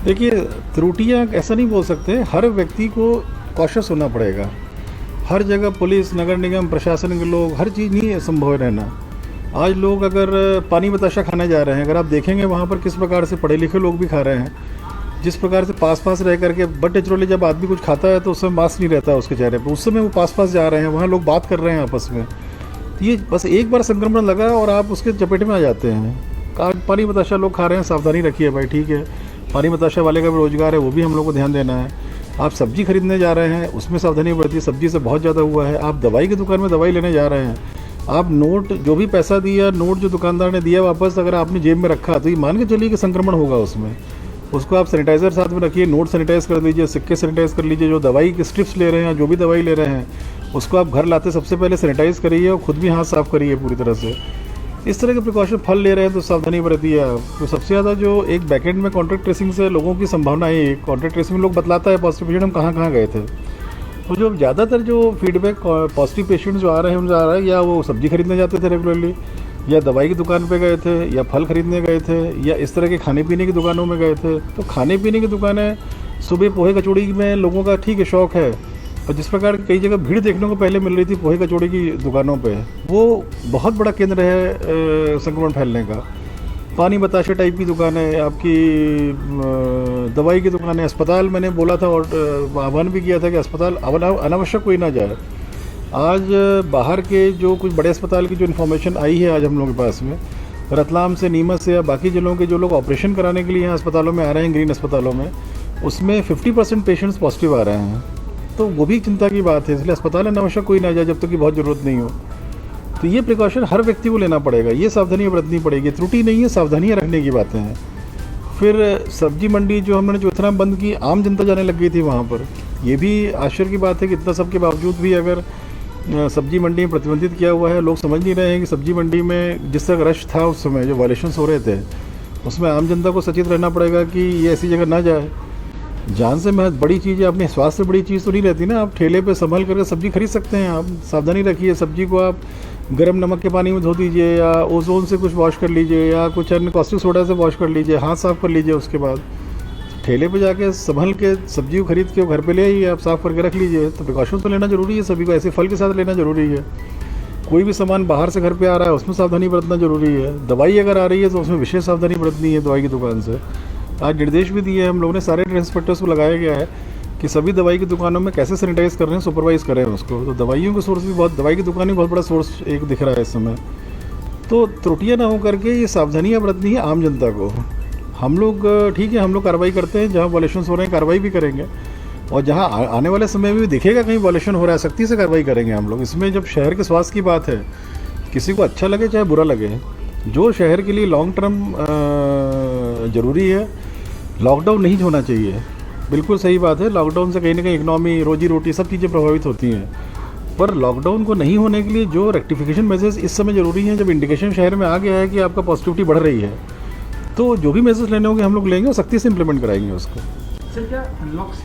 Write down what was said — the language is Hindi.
देखिए, त्रुटियां ऐसा नहीं बोल सकते, हर व्यक्ति को कॉशियस होना पड़ेगा। हर जगह पुलिस, नगर निगम, प्रशासन के लोग, हर चीज़ नहीं है संभव है रहना। आज लोग अगर पानी बताशा खाने जा रहे हैं, अगर आप देखेंगे वहाँ पर किस प्रकार से पढ़े लिखे लोग भी खा रहे हैं, जिस प्रकार से पास रह करके, बट नेचुरली जब आदमी कुछ खाता है तो उस समय मास्क नहीं रहता है उसके चेहरे पर, उस समय वो पास जा रहे हैं, वहाँ लोग बात कर रहे हैं आपस में। तो ये बस एक बार संक्रमण लगा और आप उसके चपेट में आ जाते हैं। पानी बताशा लोग खा रहे हैं, सावधानी रखिए भाई, ठीक है। पानी बताशा वाले का भी रोजगार है, वो भी हम लोग को ध्यान देना है। आप सब्जी खरीदने जा रहे हैं, उसमें सावधानी बरतिए, सब्जी से बहुत ज़्यादा हुआ है। आप दवाई की दुकान में दवाई लेने जा रहे हैं, आप नोट जो भी पैसा दिया, नोट जो दुकानदार ने दिया वापस अगर आपने जेब में रखा तो ये मान के चलिए कि संक्रमण होगा उसमें। उसको आप सैनिटाइज़र साथ में रखिए, नोट सैनिटाइज कर लीजिए, सिक्के सैनिटाइज कर लीजिए। जो दवाई के स्ट्रिप्स ले रहे हैं, जो भी दवाई ले रहे हैं, उसको आप घर लाते सबसे पहले सैनिटाइज करिए और खुद भी हाथ साफ़ करिए पूरी तरह से। इस तरह के प्रिकॉशन फल ले रहे हैं तो सावधानी बरतिए आप। तो सबसे ज़्यादा जो एक बैकएंड में कॉन्टैक्ट ट्रेसिंग से लोगों की संभावना है, कॉन्टैक्ट ट्रेसिंग में लोग बतलाता है पॉजिटिव पेशेंट हम कहाँ गए थे। तो जो ज़्यादातर जो फीडबैक पॉजिटिव पेशेंट जो आ रहे हैं उनसे आ रहा है, या वो सब्जी खरीदने जाते थे रेगुलरली, या दवाई की दुकान पे गए थे, या फल खरीदने गए थे, या इस तरह के खाने पीने की दुकानों में गए थे। तो खाने पीने की दुकानें, सुबह पोहे कचौड़ी में लोगों का ठीक है शौक़ है, और जिस प्रकार कई जगह भीड़ देखने को पहले मिल रही थी पोहे कचौड़ी की दुकानों पे, वो बहुत बड़ा केंद्र है संक्रमण फैलने का। पानी बताशे टाइप की दुकानें, आपकी दवाई की दुकानें, अस्पताल, मैंने बोला था और आह्वान भी किया था कि अस्पताल अनावश्यक कोई ना जाए। आज बाहर के जो कुछ बड़े अस्पताल की जो इन्फॉर्मेशन आई है आज हम लोगों के पास में, रतलाम से, नीमच से या बाकी जिलों के जो लोग ऑपरेशन कराने के लिए यहाँ अस्पतालों में आ रहे हैं, ग्रीन अस्पतालों में, उसमें 50% पेशेंट्स पॉजिटिव आ रहे हैं। तो वो भी चिंता की बात है, इसलिए अस्पताल अनावश्यक कोई ना जाए जब तक कि बहुत ज़रूरत नहीं हो। तो ये प्रिकॉशन हर व्यक्ति को लेना पड़ेगा, ये सावधानियाँ बरतनी पड़ेगी। त्रुटि नहीं है, सावधानियाँ रखने की बातें हैं। फिर सब्जी मंडी जो हमने जो इतना बंद की, आम जनता जाने लग गई थी वहाँ पर। ये भी आश्चर्य की बात है कि इतना सब के बावजूद भी अगर सब्जी मंडी में प्रतिबंधित किया हुआ है, लोग समझ नहीं रहे हैं कि सब्जी मंडी में जिस तरह रश था उस समय, जो वायलेशंस हो रहे थे, उसमें आम जनता को सचेत रहना पड़ेगा कि ये ऐसी जगह ना जाए। जान से महत्व बड़ी चीज़ है, अपने स्वास्थ्य से बड़ी चीज़ तो नहीं रहती ना। आप ठेले पे संभल करके सब्जी खरीद सकते हैं, आप सावधानी रखिए। सब्जी को आप गर्म नमक के पानी में धो दीजिए, या ओजोन से कुछ वॉश कर लीजिए, या कुछ अन्य कॉस्टिक सोडा से वॉश कर लीजिए, हाथ साफ़ कर लीजिए। उसके बाद ठेले पे जाके संभल के सब्जी को खरीद के घर पे ले आइए, आप साफ़ करके रख लीजिए। तो प्रिकॉशन तो लेना ज़रूरी है सभी को, ऐसे फल के साथ लेना ज़रूरी है। कोई भी सामान बाहर से घर पे आ रहा है उसमें सावधानी बरतना ज़रूरी है। दवाई अगर आ रही है तो उसमें विशेष सावधानी बरतनी है दवाई की दुकान से। आज निर्देश भी दिए हैं हम लोगों ने, सारे इंस्पेक्टर्स को लगाया गया है कि सभी दवाई की दुकानों में कैसे सैनिटाइज कर रहे हैं, सुपरवाइज़ करें उसको। तो दवाइयों का सोर्स भी बहुत, दवाई की दुकान भी बहुत बड़ा सोर्स एक दिख रहा है इस समय। तो त्रुटियाँ ना हो करके ये सावधानियाँ बरतनी है आम जनता को। हम लोग ठीक है, हम लोग कार्रवाई करते हैं, जहाँ वॉलेशन हो रहे हैं कार्रवाई भी करेंगे, और जहाँ आने वाले समय में भी दिखेगा कहीं वॉलेशन हो रहा है, सख्ती से कार्रवाई करेंगे हम लोग। इसमें जब शहर के स्वास्थ्य की बात है, किसी को अच्छा लगे चाहे बुरा लगे, जो शहर के लिए लॉन्ग टर्म ज़रूरी है, लॉकडाउन नहीं होना चाहिए। बिल्कुल सही बात है, लॉकडाउन से कहीं ना कहीं इकनॉमी, रोजी रोटी, सब चीज़ें प्रभावित होती हैं। पर लॉकडाउन को नहीं होने के लिए जो रेक्टिफिकेशन मेजर्स इस समय ज़रूरी हैं, जब इंडिकेशन शहर में आ गया है कि आपका पॉजिटिविटी बढ़ रही है, तो जो भी मेजर्स लेने होंगे हम लोग लेंगे और सख्ती से इम्प्लीमेंट कराएंगे उसको। सर, क्या अनलॉक से